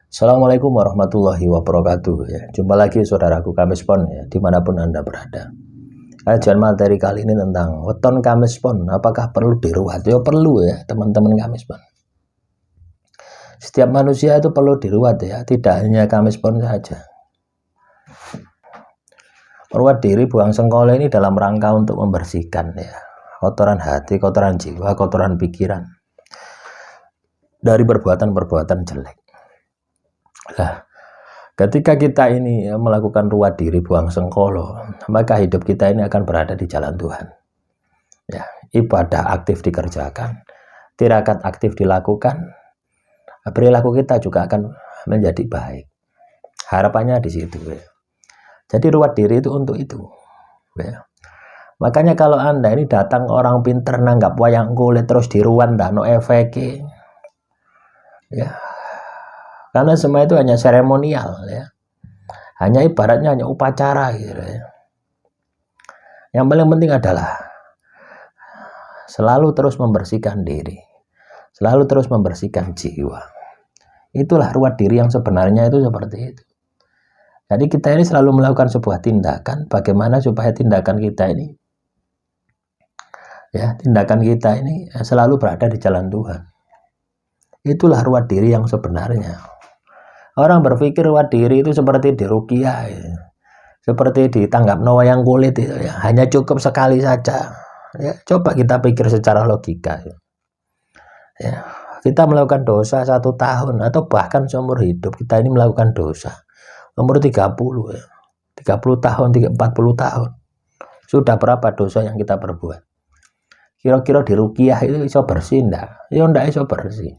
Assalamualaikum warahmatullahi wabarakatuh ya. Jumpa lagi saudaraku Kamis Pon ya, dimanapun Anda berada. Kajian materi kali ini tentang weton Kamis Pon, apakah perlu diruat? Ya perlu ya teman-teman Kamis Pon. Setiap manusia itu perlu diruat ya, tidak hanya Kamis Pon saja. Meruat diri buang sengkolo ini dalam rangka untuk membersihkan ya kotoran hati, kotoran jiwa, kotoran pikiran dari perbuatan-perbuatan jelek. Nah, ketika kita ini melakukan ruat diri buang sengkolo, maka hidup kita ini akan berada di jalan Tuhan. Ya, ibadah aktif dikerjakan, tirakat aktif dilakukan, perilaku kita juga akan menjadi baik. Harapannya di situ ya. Jadi ruat diri itu untuk itu. Ya. Makanya kalau Anda ini datang orang pinter nanggap wayang kulit terus diruan dah no efek. Ya. Karena semua itu hanya seremonial ya. Hanya ibaratnya hanya upacara gitu ya. Yang paling penting adalah selalu terus membersihkan diri. Selalu terus membersihkan jiwa. Itulah ruat diri yang sebenarnya itu seperti itu. Jadi kita ini selalu melakukan sebuah tindakan bagaimana supaya tindakan kita ini selalu berada di jalan Tuhan. Itulah ruat diri yang sebenarnya. Orang berpikir ruat diri itu seperti diruqyah ya. Seperti ditanggap wayang kulit itu ya. Hanya cukup sekali saja ya. Coba kita pikir secara logika ya. Kita melakukan dosa 1 tahun atau bahkan seumur hidup kita ini melakukan dosa. Umur 30 ya. 30 tahun, 40 tahun. Sudah berapa dosa yang kita perbuat? Kira-kira diruqyah itu iso bersih ndak? Ya ndak iso bersih.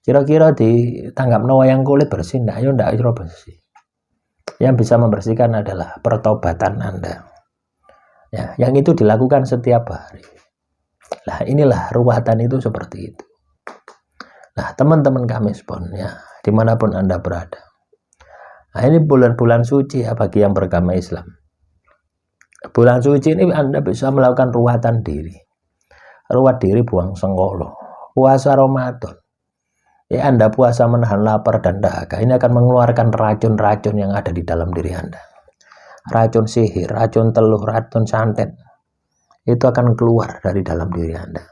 Kira-kira ditanggap wayang kulit bersih ndak? Ya ndak iso bersih. Yang bisa membersihkan adalah pertobatan Anda. Ya, yang itu dilakukan setiap hari. Nah, inilah ruatan itu seperti itu. Nah, teman-teman Kamis Pon ya, dimanapun Anda berada. Nah, ini bulan-bulan suci ya bagi yang beragama Islam. Bulan suci ini Anda bisa melakukan ruatan diri. Ruat diri buang sengkolo. Puasa Ramadan. Ya, Anda puasa menahan lapar dan dahaga. Ini akan mengeluarkan racun-racun yang ada di dalam diri Anda. Racun sihir, racun teluh, racun santet. Itu akan keluar dari dalam diri Anda.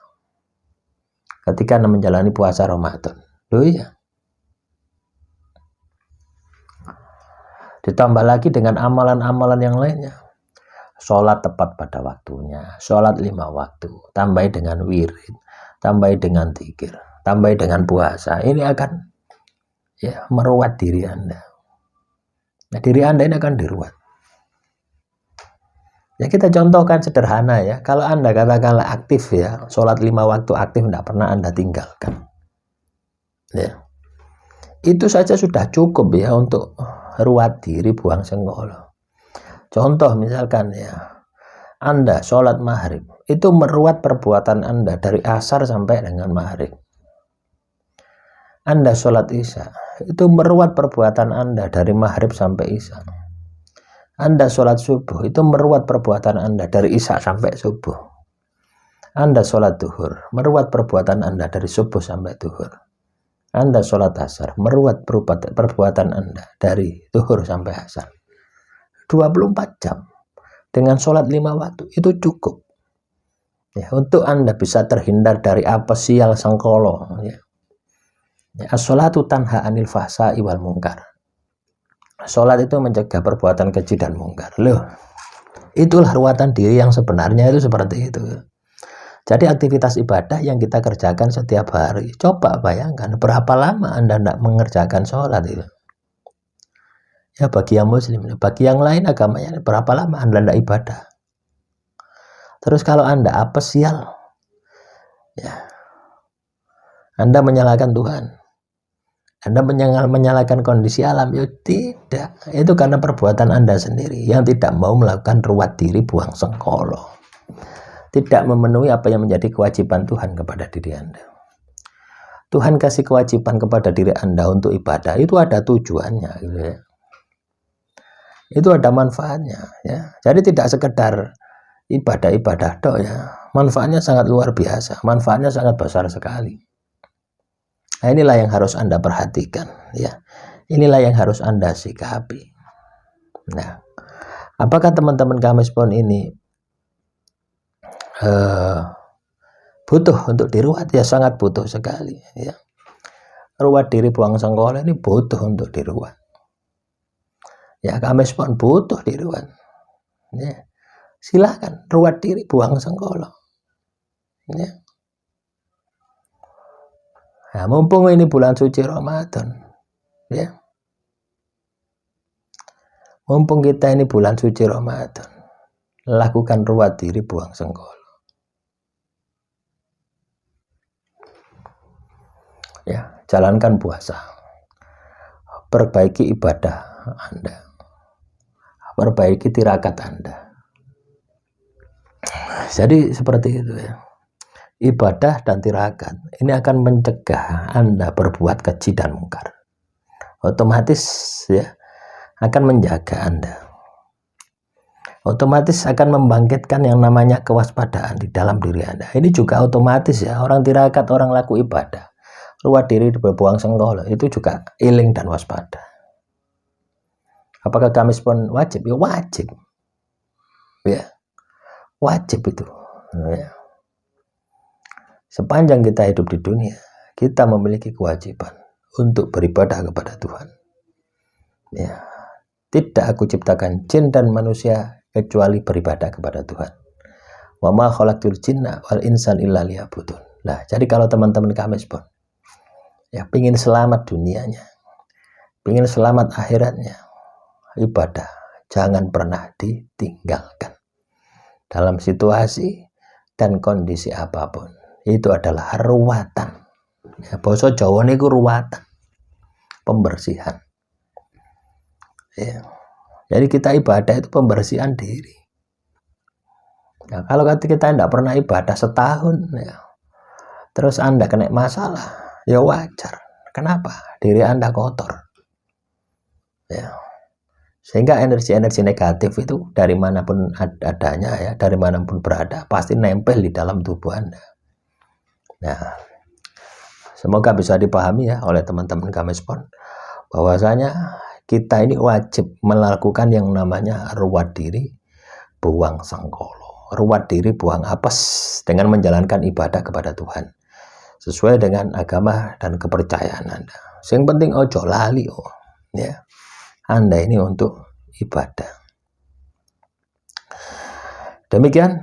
Ketika Anda menjalani puasa Ramadan. Loh iya. Ditambah lagi dengan amalan-amalan yang lainnya. Sholat tepat pada waktunya. Sholat 5 waktu. Tambahi dengan wirid. Tambahi dengan dzikir. Tambahi dengan puasa. Ini akan ya meruat diri Anda. Nah, diri Anda ini akan diruat. Ya kita contohkan sederhana ya. Kalau Anda katakanlah aktif ya. Sholat 5 waktu aktif tidak pernah Anda tinggalkan. Ya. Itu saja sudah cukup ya untuk ruat diri buang sengkolo. Contoh misalkan ya, Anda sholat maghrib, itu meruat perbuatan Anda dari asar sampai dengan maghrib. Anda sholat isya, itu meruat perbuatan Anda dari maghrib sampai isya. Anda sholat subuh, itu meruat perbuatan Anda dari isya sampai subuh. Anda sholat duhur, meruat perbuatan Anda dari subuh sampai duhur. Anda sholat asar, meruat perbuatan Anda dari duhur sampai asar. 24 jam dengan sholat 5 waktu itu cukup ya, untuk Anda bisa terhindar dari apa sial sengkolo ya. As-sholatu tanha anil fahsya'i wal munkar. Sholat itu mencegah perbuatan keji dan mungkar. Loh, itulah ruatan diri yang sebenarnya itu seperti itu. Jadi aktivitas ibadah yang kita kerjakan setiap hari. Coba bayangkan berapa lama Anda tidak mengerjakan sholat itu. Ya bagi yang muslim, bagi yang lain agamanya berapa lama Anda tidak ibadah. Terus kalau Anda apa sial, ya Anda menyalahkan Tuhan. Anda menyalahkan kondisi alam. Ya tidak, itu karena perbuatan Anda sendiri yang tidak mau melakukan ruat diri buang sengkolo. Tidak memenuhi apa yang menjadi kewajiban Tuhan kepada diri Anda. Tuhan kasih kewajiban kepada diri Anda untuk ibadah, itu ada tujuannya gitu ya. Itu ada manfaatnya ya. Jadi tidak sekedar ibadah-ibadah toh ya. Manfaatnya sangat luar biasa, manfaatnya sangat besar sekali. Nah, inilah yang harus Anda perhatikan. Ya, inilah yang harus Anda sikapi. Nah, apakah teman-teman Kamespon ini butuh untuk diruat? Ya sangat butuh sekali. Ya, ruat diri buang sengkola ini butuh untuk diruat. Ya, Kamespon butuh diruat. Ya, silakan ruat diri buang sengkola. Ya. Nah, mumpung ini bulan suci Ramadan, ya. Mumpung kita ini bulan suci Ramadan, lakukan ruat diri buang sengkola. Ya, jalankan puasa. Perbaiki ibadah Anda. Perbaiki tirakat Anda. Jadi seperti itu ya. Ibadah dan tirakat ini akan mencegah Anda berbuat keji dan mungkar. Otomatis ya akan menjaga Anda. Otomatis akan membangkitkan yang namanya kewaspadaan di dalam diri Anda. Ini juga otomatis ya, orang tirakat, orang laku ibadah, ruat diri berbuang sengkola, itu juga iling dan waspada. Apakah Kamespon wajib? Ya wajib. Ya. Wajib itu. Ya. Sepanjang kita hidup di dunia, kita memiliki kewajiban untuk beribadah kepada Tuhan. Ya, tidak aku ciptakan jin dan manusia kecuali beribadah kepada Tuhan. Wa ma khalaqtul jinna wal insan illa liya'budun. Nah, jadi kalau teman-teman Kamespon ya pingin selamat dunianya, pingin selamat akhiratnya, ibadah jangan pernah ditinggalkan dalam situasi dan kondisi apapun. Itu adalah ruwatan. Ya, basa Jawa niku ruwatan, pembersihan. Ya. Jadi kita ibadah itu pembersihan diri. Nah, kalau kita tidak pernah ibadah setahun, ya, terus Anda kena masalah, ya wajar. Kenapa? Diri Anda kotor. Ya. Sehingga energi-energi negatif itu dari manapun adanya, ya, dari manapun berada, pasti nempel di dalam tubuh Anda. Nah, semoga bisa dipahami ya oleh teman-teman Kamespon bahwasanya kita ini wajib melakukan yang namanya ruat diri buang sengkolo, ruat diri buang apes dengan menjalankan ibadah kepada Tuhan sesuai dengan agama dan kepercayaan Anda. Yang penting ojo lali ya. Anda ini untuk ibadah. Demikian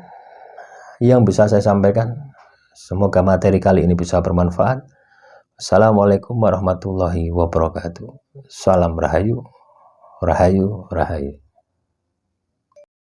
yang bisa saya sampaikan. Semoga materi kali ini bisa bermanfaat. Assalamualaikum warahmatullahi wabarakatuh. Salam rahayu, rahayu, rahayu.